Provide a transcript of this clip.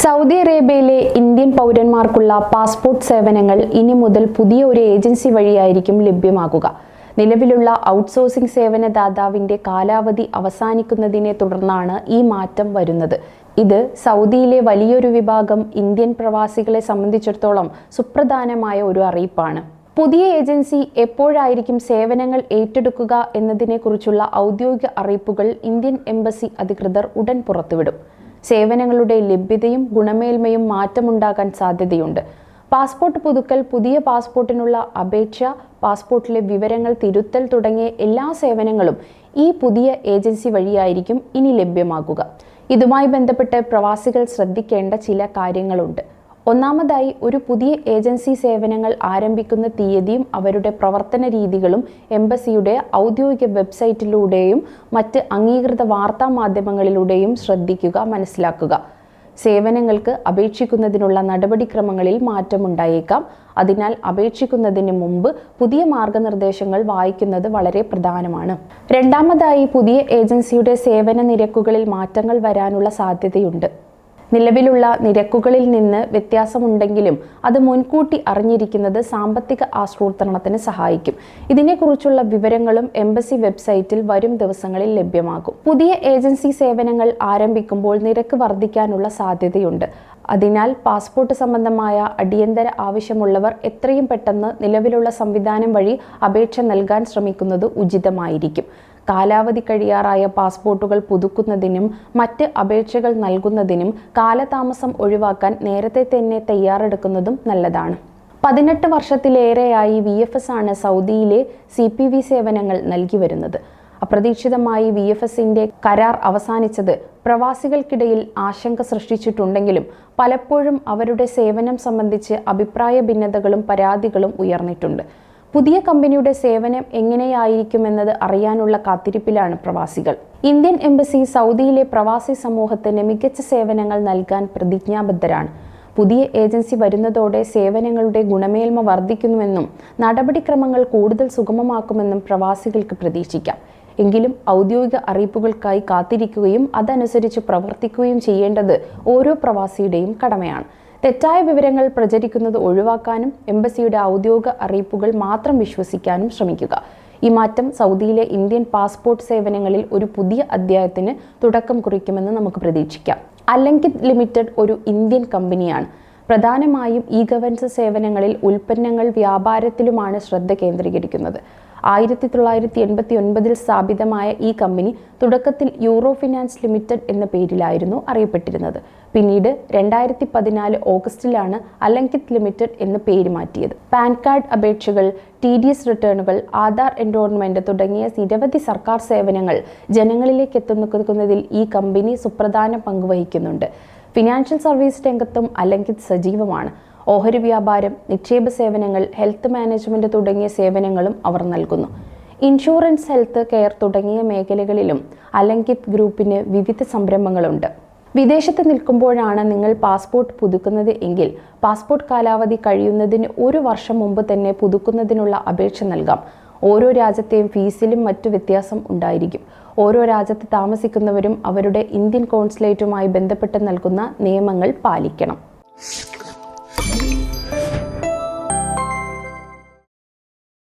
Saudi അറേബ്യയിലെ Indian പൗരന്മാർക്കുള്ള passport സേവനങ്ങൾ ഇനി മുതൽ പുതിയ ഒരു ഏജൻസി വഴിയായിരിക്കും ലഭ്യമാകുക. നിലവിലുള്ള ഔട്ട്സോഴ്സിംഗ് സേവന ദാതാവിന്റെ കാലാവധി അവസാനിക്കുന്നതിനെ തുടർന്നാണ് ഈ മാറ്റം വരുന്നത്. ഇത് സൗദിയിലെ വലിയൊരു വിഭാഗം ഇന്ത്യൻ പ്രവാസികളെ സംബന്ധിച്ചിടത്തോളം സുപ്രധാനമായ ഒരു അറിയിപ്പാണ്. പുതിയ ഏജൻസി എപ്പോഴായിരിക്കും സേവനങ്ങൾ ഏറ്റെടുക്കുക എന്നതിനെക്കുറിച്ചുള്ള ഔദ്യോഗിക അറിയിപ്പുകൾ ഇന്ത്യൻ എംബസി അധികൃതർ ഉടൻ പുറത്തുവിടും. സേവനങ്ങളുടെ ലഭ്യതയും ഗുണമേന്മയും മാറ്റമുണ്ടാകാൻ സാധ്യതയുണ്ട്. പാസ്പോർട്ട് പുതുക്കൽ, പുതിയ പാസ്പോർട്ടിനുള്ള അപേക്ഷ, പാസ്പോർട്ടിലെ വിവരങ്ങൾ തിരുത്തൽ തുടങ്ങിയ എല്ലാ സേവനങ്ങളും ഈ പുതിയ ഏജൻസി വഴിയായിരിക്കും ഇനി ലഭ്യമാകുക. ഇതുമായി ബന്ധപ്പെട്ട് പ്രവാസികൾ ശ്രദ്ധിക്കേണ്ട ചില കാര്യങ്ങളുണ്ട്. ഒന്നാമതായി, ഒരു പുതിയ ഏജൻസി സേവനങ്ങൾ ആരംഭിക്കുന്ന തീയതിയും അവരുടെ പ്രവർത്തന രീതികളും എംബസിയുടെ ഔദ്യോഗിക വെബ്സൈറ്റിലൂടെയും മറ്റ് അംഗീകൃത വാർത്താ മാധ്യമങ്ങളിലൂടെയും ശ്രദ്ധിക്കുക, മനസ്സിലാക്കുക. സേവനങ്ങൾക്ക് അപേക്ഷിക്കുന്നതിനുള്ള നടപടിക്രമങ്ങളിൽ മാറ്റമുണ്ടായേക്കാം. അതിനാൽ അപേക്ഷിക്കുന്നതിന് മുമ്പ് പുതിയ മാർഗനിർദ്ദേശങ്ങൾ വായിക്കുന്നത് വളരെ പ്രധാനമാണ്. രണ്ടാമതായി, പുതിയ ഏജൻസിയുടെ സേവന നിരക്കുകളിൽ മാറ്റങ്ങൾ വരാനുള്ള സാധ്യതയുണ്ട്. നിലവിലുള്ള നിരക്കുകളിൽ നിന്ന് വ്യത്യാസമുണ്ടെങ്കിലും അത് മുൻകൂട്ടി അറിഞ്ഞിരിക്കുന്നത് സാമ്പത്തിക ആസൂത്രണത്തിന് സഹായിക്കും. ഇതിനെക്കുറിച്ചുള്ള വിവരങ്ങളും എംബസി വെബ്സൈറ്റിൽ വരും ദിവസങ്ങളിൽ ലഭ്യമാകും. പുതിയ ഏജൻസി സേവനങ്ങൾ ആരംഭിക്കുമ്പോൾ നിരക്ക് വർദ്ധിക്കാനുള്ള സാധ്യതയുണ്ട്. അതിനാൽ പാസ്പോർട്ട് സംബന്ധമായ അടിയന്തര ആവശ്യമുള്ളവർ എത്രയും പെട്ടെന്ന് നിലവിലുള്ള സംവിധാനം വഴി അപേക്ഷ നൽകാൻ ശ്രമിക്കുന്നത് ഉചിതമായിരിക്കും. കാലാവധി കഴിയാറായ പാസ്പോർട്ടുകൾ പുതുക്കുന്നതിനും മറ്റ് അപേക്ഷകൾ നൽകുന്നതിനും കാലതാമസം ഒഴിവാക്കാൻ നേരത്തെ തന്നെ തയ്യാറെടുക്കുന്നതും നല്ലതാണ്. 18 വർഷത്തിലേറെയായി VFS ആണ് സൗദിയിലെ CPV സേവനങ്ങൾ നൽകി വരുന്നത്. അപ്രതീക്ഷിതമായി VFSന്റെ കരാർ അവസാനിച്ചത് പ്രവാസികൾക്കിടയിൽ ആശങ്ക സൃഷ്ടിച്ചിട്ടുണ്ടെങ്കിലും പലപ്പോഴും അവരുടെ സേവനം സംബന്ധിച്ച് അഭിപ്രായ ഭിന്നതകളും പരാതികളും ഉയർന്നിട്ടുണ്ട്. പുതിയ കമ്പനിയുടെ സേവനം എങ്ങനെയായിരിക്കുമെന്നത് അറിയാനുള്ള കാത്തിരിപ്പിലാണ് പ്രവാസികൾ. ഇന്ത്യൻ എംബസി സൗദിയിലെ പ്രവാസി സമൂഹത്തിന് മികച്ച സേവനങ്ങൾ നൽകാൻ പ്രതിജ്ഞാബദ്ധരാണ്. പുതിയ ഏജൻസി വരുന്നതോടെ സേവനങ്ങളുടെ ഗുണമേന്മ വർദ്ധിക്കുന്നുവെന്നും നടപടിക്രമങ്ങൾ കൂടുതൽ സുഗമമാക്കുമെന്നും പ്രവാസികൾക്ക് പ്രതീക്ഷിക്കാം. എങ്കിലും ഔദ്യോഗിക അറിയിപ്പുകൾക്കായി കാത്തിരിക്കുകയും അതനുസരിച്ച് പ്രവർത്തിക്കുകയും ചെയ്യേണ്ടത് ഓരോ പ്രവാസിയുടെയും കടമയാണ്. തെറ്റായ വിവരങ്ങൾ പ്രചരിക്കുന്നത് ഒഴിവാക്കാനും എംബസിയുടെ ഔദ്യോഗിക അറിയിപ്പുകൾ മാത്രം വിശ്വസിക്കാനും ശ്രമിക്കുക. ഈ മാറ്റം സൗദിയിലെ ഇന്ത്യൻ പാസ്പോർട്ട് സേവനങ്ങളിൽ ഒരു പുതിയ അധ്യായത്തിന് തുടക്കം കുറിക്കുമെന്ന് നമുക്ക് പ്രതീക്ഷിക്കാം. അലങ്കിത് ലിമിറ്റഡ് ഒരു ഇന്ത്യൻ കമ്പനിയാണ്. പ്രധാനമായും ഗവേണൻസ് സേവനങ്ങളിൽ, ഉൽപ്പന്നങ്ങൾ വ്യാപാരത്തിലുമാണ് ശ്രദ്ധ കേന്ദ്രീകരിക്കുന്നത്. 1989 സ്ഥാപിതമായ ഈ കമ്പനി തുടക്കത്തിൽ യൂറോ ഫിനാൻസ് ലിമിറ്റഡ് എന്ന പേരിലായിരുന്നു അറിയപ്പെട്ടിരുന്നത്. പിന്നീട് 2014 ഓഗസ്റ്റിലാണ് അലങ്കിത് ലിമിറ്റഡ് എന്ന പേര് മാറ്റിയത്. പാൻ കാർഡ് അപേക്ഷകൾ, TDS റിട്ടേണുകൾ, ആധാർ എൻറോൾമെന്റ് തുടങ്ങിയ നിരവധി സർക്കാർ സേവനങ്ങൾ ജനങ്ങളിലേക്ക് എത്തുന്നതിൽ ഈ കമ്പനി സുപ്രധാന പങ്ക് വഹിക്കുന്നുണ്ട്. ഫിനാൻഷ്യൽ സർവീസ് രംഗത്തും അലങ്കിത് സജീവമാണ്. ഓഹരി വ്യാപാരം, നിക്ഷേപ സേവനങ്ങൾ, ഹെൽത്ത് മാനേജ്മെന്റ് തുടങ്ങിയ സേവനങ്ങളും അവർ നൽകുന്നു. ഇൻഷുറൻസ്, ഹെൽത്ത് കെയർ തുടങ്ങിയ മേഖലകളിലും അലങ്കിത് ഗ്രൂപ്പിന് വിവിധ സംരംഭങ്ങളുണ്ട്. വിദേശത്ത് നിൽക്കുമ്പോഴാണ് നിങ്ങൾ പാസ്പോർട്ട് പുതുക്കുന്നത് എങ്കിൽ പാസ്പോർട്ട് കാലാവധി കഴിയുന്നതിന് 1 വർഷം മുമ്പ് തന്നെ പുതുക്കുന്നതിനുള്ള അപേക്ഷ നൽകാം. ഓരോ രാജ്യത്തെയും ഫീസിലും മറ്റു വ്യത്യാസം ഉണ്ടായിരിക്കും. ഓരോ രാജ്യത്ത് താമസിക്കുന്നവരും അവരുടെ ഇന്ത്യൻ കോൺസുലേറ്റുമായി ബന്ധപ്പെട്ട് നൽകുന്ന നിയമങ്ങൾ പാലിക്കണം.